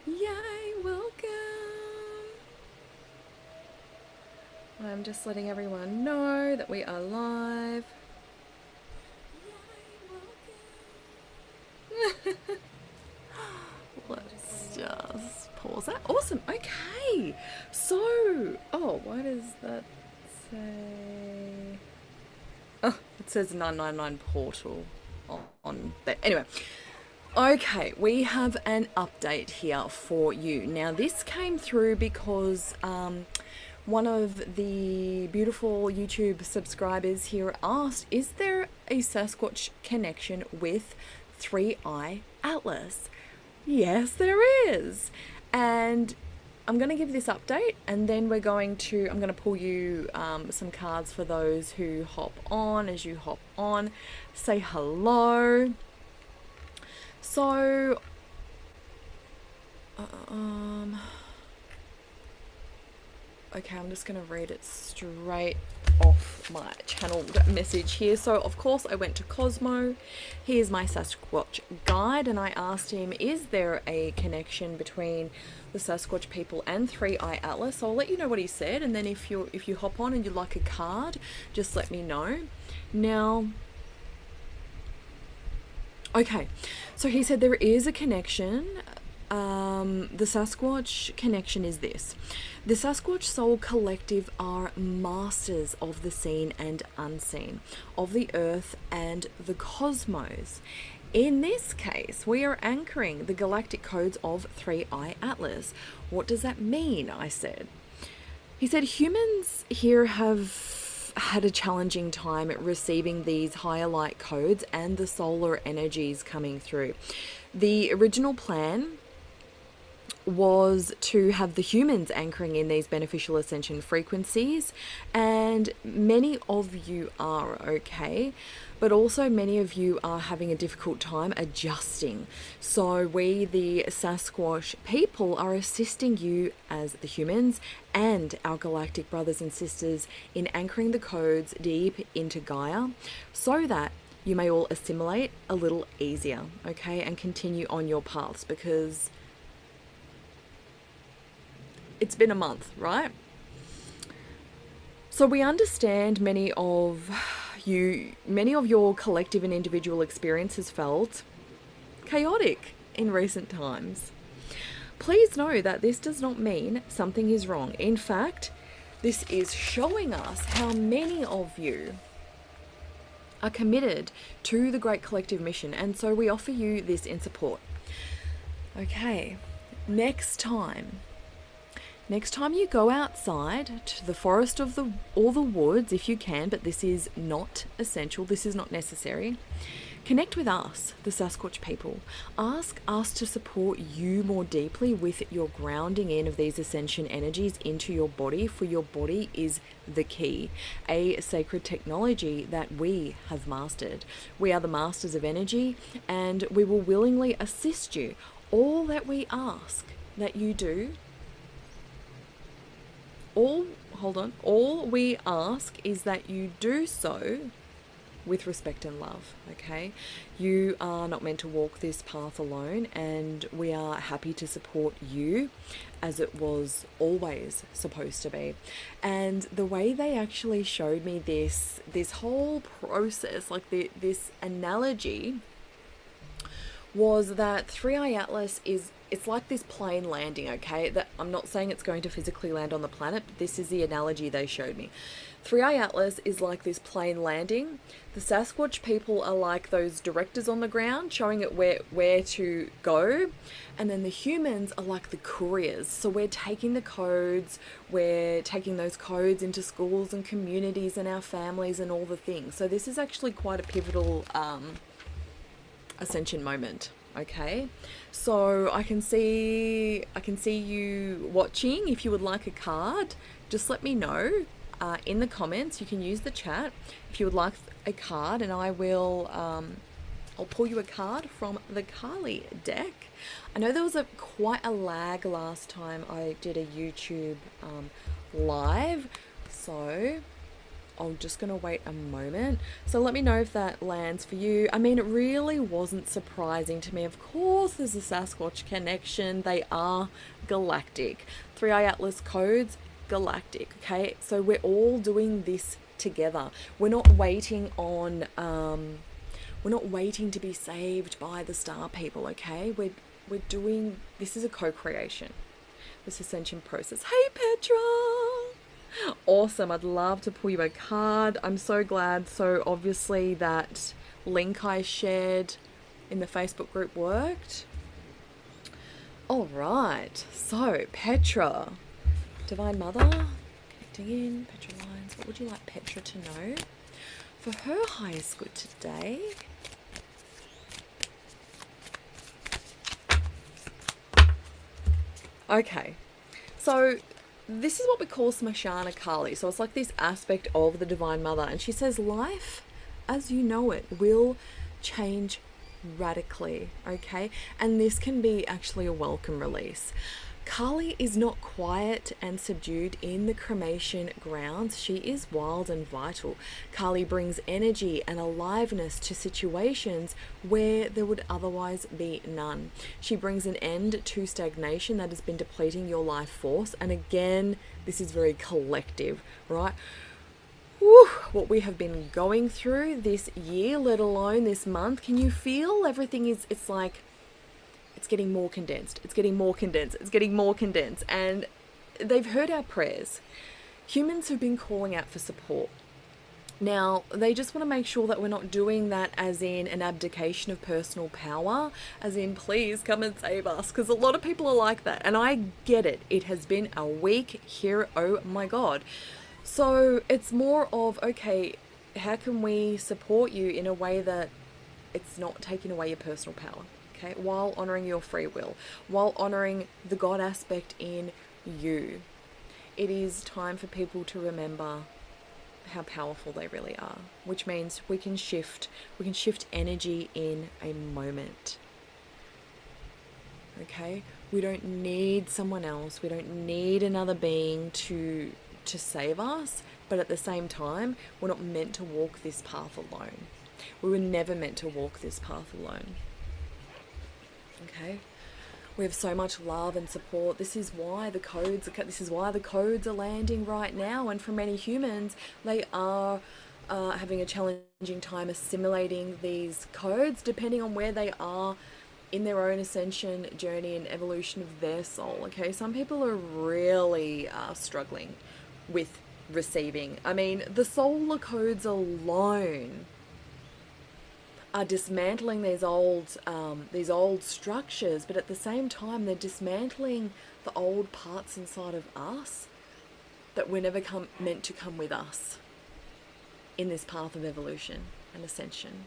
Yay, welcome. I'm just letting everyone know that we are live. Let's just pause that. Awesome. Okay. So, oh, why does that say? Oh, it says 999 portal on there. Anyway, okay, we have an update here for you. Now, this came through because one of the beautiful YouTube subscribers here asked, is there a Sasquatch connection with Three Eye Atlas? Yes, there is. And I'm going to give this update, and then I'm going to pull you some cards for those who hop on. As you hop on, say hello. So, okay, I'm just going to read it straight off my channeled message here. So, of course, I went to Cosmo. He is my Sasquatch guide, and I asked him, is there a connection between the Sasquatch people and Three Eye Atlas? So I'll let you know what he said, and then if you hop on and you'd like a card, just let me know. Now, okay, so he said there is a connection. The Sasquatch connection is this. The Sasquatch Soul Collective are masters of the seen and unseen, of the earth and the cosmos. In this case, we are anchoring the galactic codes of Three Eye Atlas. What does that mean? I said. He said humans here have had a challenging time at receiving these higher light codes and the solar energies coming through. The original plan was to have the humans anchoring in these beneficial ascension frequencies, and many of you are okay, but also many of you are having a difficult time adjusting. So we, the Sasquatch people, are assisting you as the humans and our galactic brothers and sisters in anchoring the codes deep into Gaia, so that you may all assimilate a little easier, okay, and continue on your paths, because it's been a month, right? So we understand many of your collective and individual experience has felt chaotic in recent times. Please know that this does not mean something is wrong. In fact, this is showing us how many of you are committed to the great collective mission, and so we offer you this in support. Okay, next time you go outside to the forest or the woods, if you can, but this is not essential, this is not necessary, connect with us, the Sasquatch people. Ask us to support you more deeply with your grounding in of these ascension energies into your body, for your body is the key, a sacred technology that we have mastered. We are the masters of energy, and we will willingly assist you. All that we ask that you do, all we ask is that you do so with respect and love, okay? You are not meant to walk this path alone, and we are happy to support you as it was always supposed to be. And the way they actually showed me this whole process, like this analogy, was that Three Eye Atlas it's like this plane landing, okay? That I'm not saying it's going to physically land on the planet, but this is the analogy they showed me. Three Eye Atlas is like this plane landing. The Sasquatch people are like those directors on the ground showing it where to go. And then the humans are like the couriers. So we're taking the codes, we're taking those codes into schools and communities and our families and all the things. So this is actually quite a pivotal ascension moment. Okay, so I can see you watching. If you would like a card, just let me know in the comments. You can use the chat if you would like a card, and I will I'll pull you a card from the Kali deck. I know there was quite a lag last time I did a YouTube live, so I'm just going to wait a moment. So let me know if that lands for you. I mean, it really wasn't surprising to me. Of course, there's a Sasquatch connection. They are galactic. 3i Atlas codes, galactic. Okay, so we're all doing this together. We're not waiting on we're not waiting to be saved by the star people. Okay, we're doing this is a co-creation, this ascension process. Hey Petra, awesome. I'd love to pull you a card. I'm so glad. So obviously that link I shared in the Facebook group worked. All right, so Petra, Divine Mother, connecting in, Petra lines. What would you like Petra to know for her highest good today? Okay, so this is what we call Smashana Kali. So it's like this aspect of the Divine Mother. And she says life as you know it will change radically, okay? And this can be actually a welcome release. Kali is not quiet and subdued in the cremation grounds. She is wild and vital. Kali brings energy and aliveness to situations where there would otherwise be none. She brings an end to stagnation that has been depleting your life force. And again, this is very collective, right? Whew, what we have been going through this year, let alone this month. Can you feel everything it's like, it's getting more condensed, it's getting more condensed, it's getting more condensed. And they've heard our prayers. Humans have been calling out for support. Now, they just want to make sure that we're not doing that as in an abdication of personal power, as in, please come and save us, because a lot of people are like that. And I get it. It has been a week here, oh my God. So it's more of, okay, how can we support you in a way that it's not taking away your personal power? Okay, while honoring your free will, while honoring the God aspect in you. It is time for people to remember how powerful they really are, which means we can shift energy in a moment. Okay, we don't need someone else, we don't need another being to save us, but at the same time, we're not meant to walk this path alone. We were never meant to walk this path alone. Okay, we have so much love and support. This is why the codes are landing right now. And for many humans, they are having a challenging time assimilating these codes, depending on where they are in their own ascension journey and evolution of their soul. Okay, some people are really struggling with receiving. I mean, the solar codes alone are dismantling these old structures, but at the same time they're dismantling the old parts inside of us that were never meant to come with us in this path of evolution and ascension.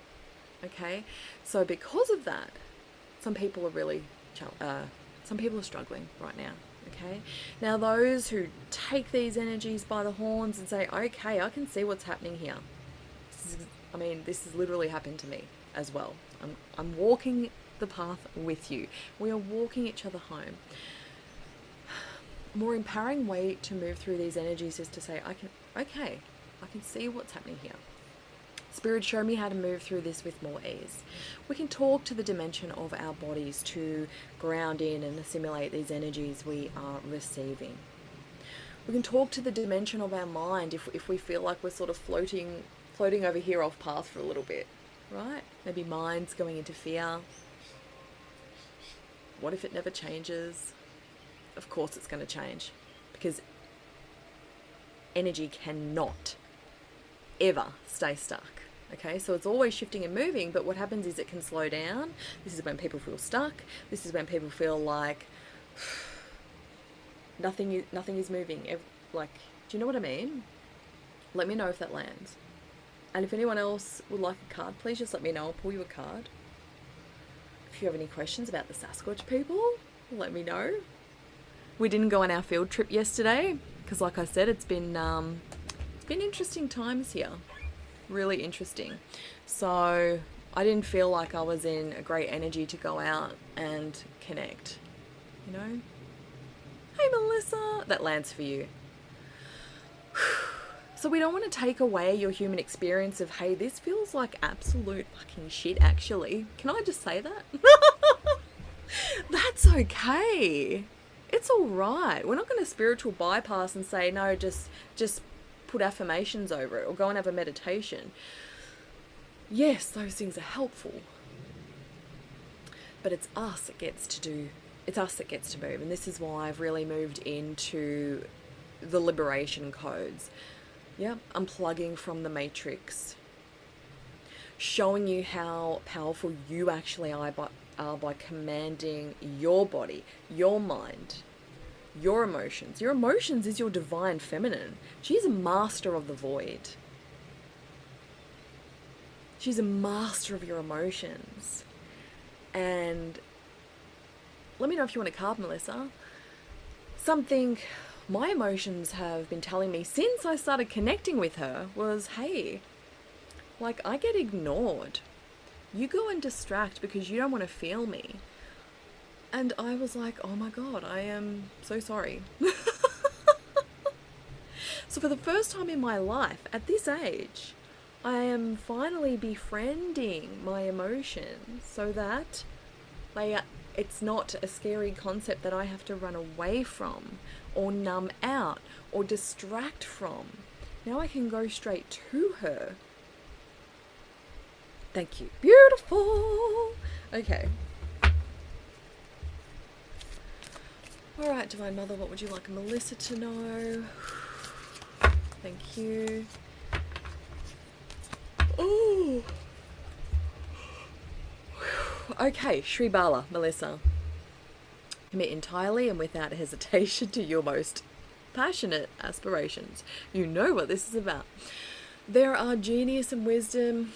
Okay, so because of that, some people are struggling right now. Okay, now those who take these energies by the horns and say, okay, I can see what's happening here. This has literally happened to me as well. I'm walking the path with you. We are walking each other home. A more empowering way to move through these energies is to say, I can see what's happening here. Spirit, show me how to move through this with more ease. We can talk to the dimension of our bodies to ground in and assimilate these energies we are receiving. We can talk to the dimension of our mind if we feel like we're sort of floating over here off path for a little bit, right? Maybe mind's going into fear. What if it never changes? Of course it's going to change, because energy cannot ever stay stuck. Okay, so it's always shifting and moving, but what happens is it can slow down. This is when people feel stuck. This is when people feel like nothing is moving. Like, do you know what I mean? Let me know if that lands. And if anyone else would like a card, please just let me know. I'll pull you a card. If you have any questions about the Sasquatch people, let me know. We didn't go on our field trip yesterday because, like I said, it's been interesting times here. Really interesting. So I didn't feel like I was in a great energy to go out and connect. You know? Hey Melissa! That lands for you. So So we don't want to take away your human experience of, hey, this feels like absolute fucking shit, actually. Can I just say that? That's okay. It's all right. We're not going to spiritual bypass and say, no, just put affirmations over it or go and have a meditation. Yes, those things are helpful. But it's us that gets to do, it's us that gets to move. And this is why I've really moved into the liberation codes. Yep, unplugging from the matrix. Showing you how powerful you actually are by commanding your body, your mind, your emotions. Your emotions is your divine feminine. She's a master of the void. She's a master of your emotions. And let me know if you want a card, Melissa. Something my emotions have been telling me since I started connecting with her was, hey, like, I get ignored. You go and distract because you don't want to feel me. And I was like, oh my God, I am so sorry. So for the first time in my life, at this age, I am finally befriending my emotions so that it's not a scary concept that I have to run away from or numb out or distract from. Now I can go straight to her. Thank you. Beautiful. Okay. All right, Divine Mother, what would you like Melissa to know? Thank you. Oh. Okay, Shri Bala, Melissa. Commit entirely and without hesitation to your most passionate aspirations. You know what this is about. There are genius and wisdom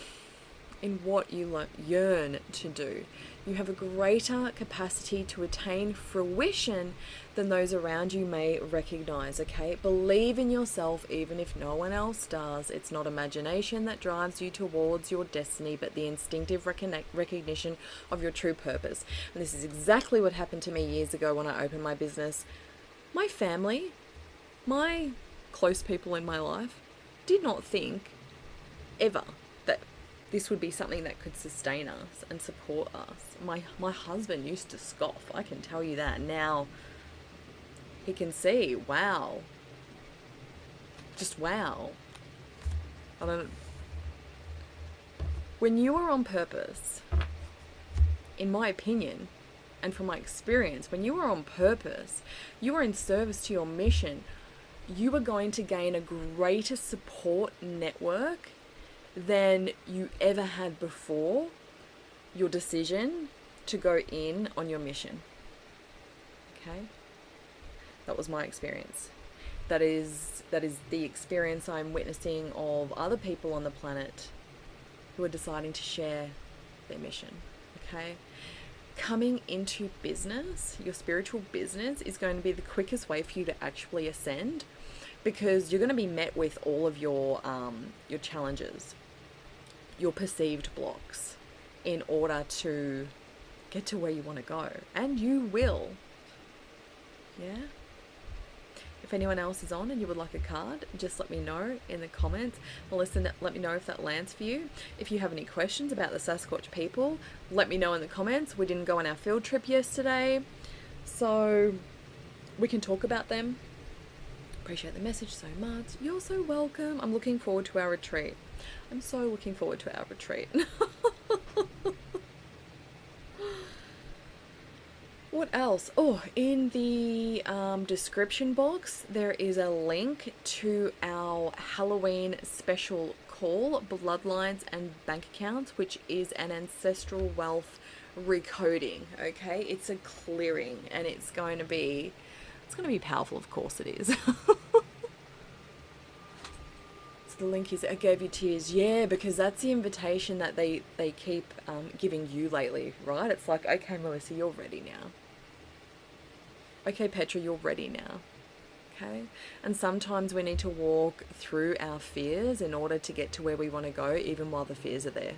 in what you yearn to do. You have a greater capacity to attain fruition than those around you may recognize, okay? Believe in yourself even if no one else does. It's not imagination that drives you towards your destiny, but the instinctive recognition of your true purpose. And this is exactly what happened to me years ago when I opened my business. My family, my close people in my life, did not think ever that this would be something that could sustain us and support us. My husband used to scoff, I can tell you that. Now he can see, wow. Just wow. When you are on purpose, in my opinion, and from my experience, when you are on purpose, you are in service to your mission, you are going to gain a greater support network than you ever had before your decision to go in on your mission. Okay? That was my experience. That is the experience I'm witnessing of other people on the planet who are deciding to share their mission. Okay? Coming into business, your spiritual business, is going to be the quickest way for you to actually ascend, because you're going to be met with all of your challenges, your perceived blocks, in order to get to where you want to go. And you will. Yeah? If anyone else is on and you would like a card, just let me know in the comments. Melissa, let me know if that lands for you. If you have any questions about the Sasquatch people, let me know in the comments. We didn't go on our field trip yesterday, so we can talk about them. Appreciate the message so much. You're so welcome. I'm looking forward to our retreat. I'm so looking forward to our retreat. What else? Oh, in the description box, there is a link to our Halloween special call, Bloodlines and Bank Accounts, which is an ancestral wealth recoding. Okay, it's a clearing, and it's going to be powerful. Of course, it is. The link is I gave you tears. Yeah, because that's the invitation that they keep giving you lately, right? It's like, okay, Melissa, you're ready now. Okay, Petra, you're ready now. Okay? And sometimes we need to walk through our fears in order to get to where we want to go, even while the fears are there.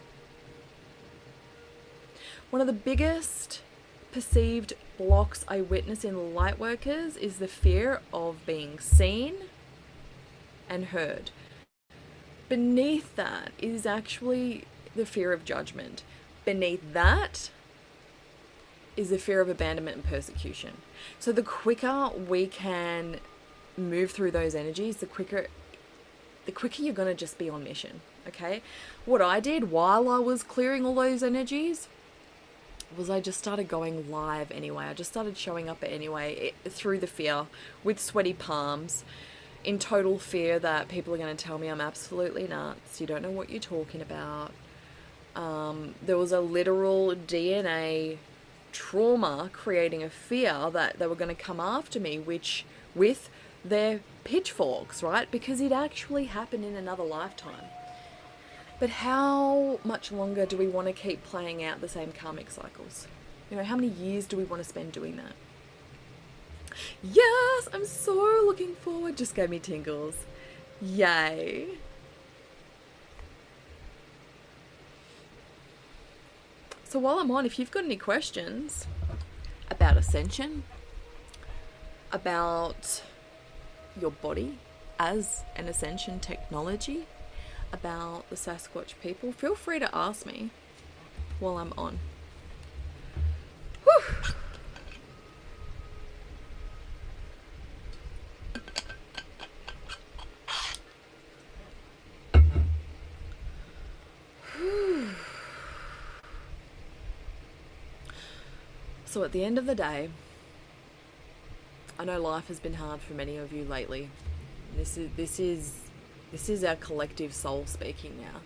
One of the biggest perceived blocks I witness in light workers is the fear of being seen and heard. beneath that is actually the fear of judgment. Beneath that is the fear of abandonment and persecution. So the quicker we can move through those energies, the quicker you're going to just be on mission, okay? What I did while I was clearing all those energies was I just started going live anyway. I just started showing up anyway through the fear, with sweaty palms, in total fear that people are going to tell me I'm absolutely nuts. You don't know what you're talking about. There was a literal DNA trauma creating a fear that they were going to come after me, which with their pitchforks, right? Because it actually happened in another lifetime. But how much longer do we want to keep playing out the same karmic cycles? You know, how many years do we want to spend doing that? Yes, I'm so looking forward. Just gave me tingles. Yay. So while I'm on, if you've got any questions about ascension, about your body as an ascension technology, about the Sasquatch people, feel free to ask me while I'm on. Whew. So at the end of the day, I know life has been hard for many of you lately. This is our collective soul speaking now.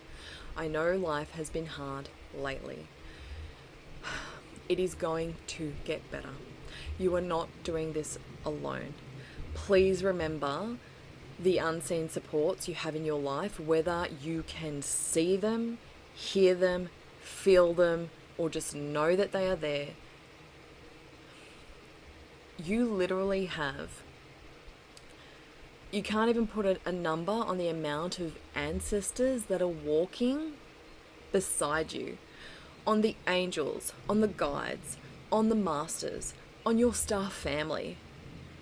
I know life has been hard lately. It is going to get better. You are not doing this alone. Please remember the unseen supports you have in your life, whether you can see them, hear them, feel them, or just know that they are there. You literally have, you can't even put a number on the amount of ancestors that are walking beside you, on the angels, on the guides, on the masters, on your star family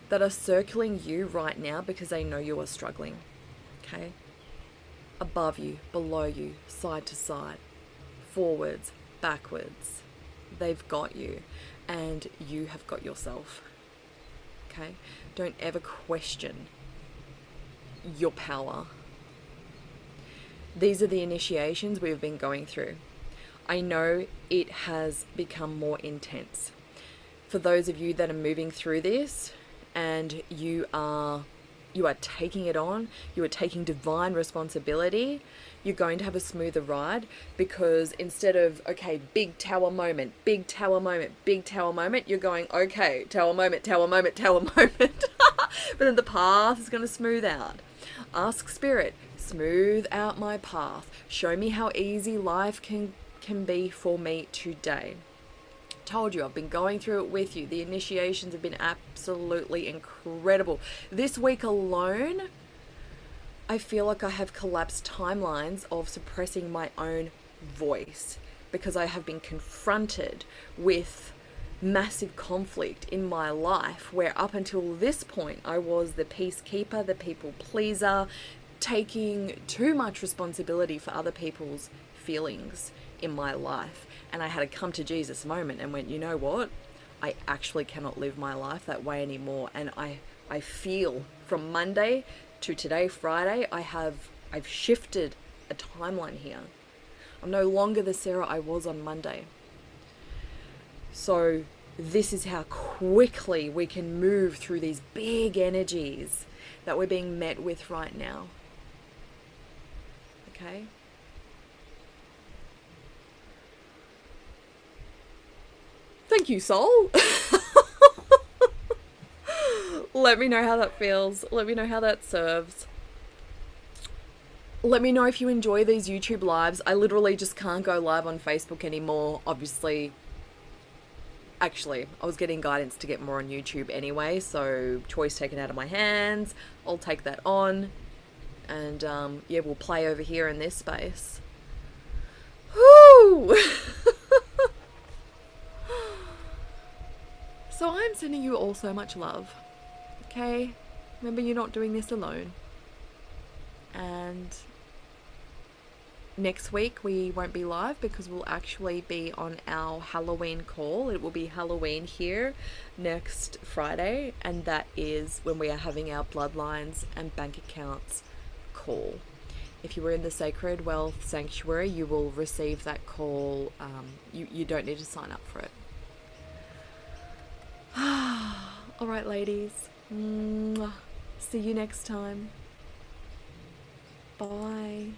that are circling you right now because they know you are struggling, okay? Above you, below you, side to side, forwards, backwards. They've got you, and you have got yourself. Okay? Don't ever question your power. These are the initiations we've been going through. I know it has become more intense. For those of you that are moving through this and you are taking it on, you are taking divine responsibility, you're going to have a smoother ride, because instead of, okay, big tower moment, big tower moment, big tower moment, you're going, okay, tower moment, tower moment, tower moment. But then the path is going to smooth out. Ask Spirit, smooth out my path. Show me how easy life can be for me today. Told you, I've been going through it with you. The initiations have been absolutely incredible. This week alone, I feel like I have collapsed timelines of suppressing my own voice, because I have been confronted with massive conflict in my life, where up until this point I was the peacekeeper, the people pleaser, taking too much responsibility for other people's feelings in my life. And I had a come to Jesus moment and went, you know what? I actually cannot live my life that way anymore. And I feel from Monday to today, Friday, I've shifted a timeline here. I'm no longer the Sarah I was on Monday. So this is how quickly we can move through these big energies that we're being met with right now. Okay? Thank you, soul. Let me know how that feels. Let me know how that serves. Let me know if you enjoy these YouTube lives. I literally just can't go live on Facebook anymore, obviously. Actually, I was getting guidance to get more on YouTube anyway, so choice taken out of my hands. I'll take that on. And yeah, we'll play over here in this space. Whoo! So I'm sending you all so much love, okay? Remember, you're not doing this alone. And Next week we won't be live because we'll actually be on our Halloween call. It will be Halloween here next Friday, and that is when we are having our Bloodlines and bank accounts call. If you were in the Sacred Wealth Sanctuary, you will receive that call. You don't need to sign up for it. All right, ladies. Mwah. See you next time. Bye.